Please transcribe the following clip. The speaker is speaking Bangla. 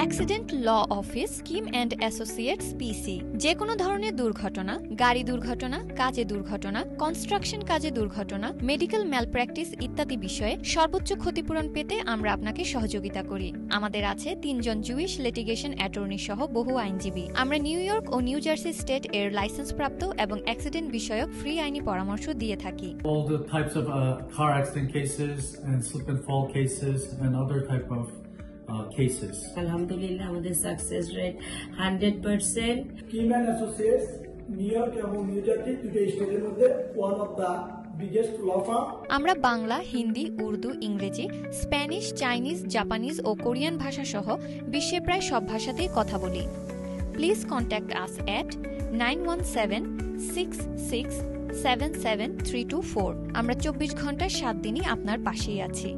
Accident law office Kim and associates PC. যে কোনো ধরনের দুর্ঘটনা, গাড়ি দুর্ঘটনা, কাজে দুর্ঘটনা, কনস্ট্রাকশন কাজে দুর্ঘটনা, মেডিকেল ম্যালপ্র্যাকটিস ইত্যাদি বিষয়ে সর্বোচ্চ ক্ষতিপূরণ পেতে আমরা আপনাকে সহযোগিতা করি। আমাদের আছে 3 জন জুইশ লিটিগেশন অ্যাটর্নি সহ বহু আইনজীবী। আমরা নিউ ইয়র্ক ও নিউ জার্সি স্টেট এর লাইসেন্সপ্রাপ্ত এবং অ্যাক্সিডেন্ট বিষয়ক ফ্রি আইনি পরামর্শ দিয়ে থাকি। All the types of car accident cases and slip and fall cases and other type of cases. আলহামদুলিল্লাহ আমাদের success rate 100%। Kim and associates New York এবং নিউ জার্সি দুটো স্টেটের মধ্যে one of the biggest law firm. আমরা বাংলা, হিন্দি, উর্দু, ইংরেজি, স্প্যানিশ, চাইনিজ, জাপানিজ ও কোরিয়ান ভাষা সহ বিশ্বের প্রায় সব ভাষাতেই কথা বলি। Please contact us at 9176677324। আমরা 24 ঘন্টায় 7 দিনই আপনার পাশেই আছি।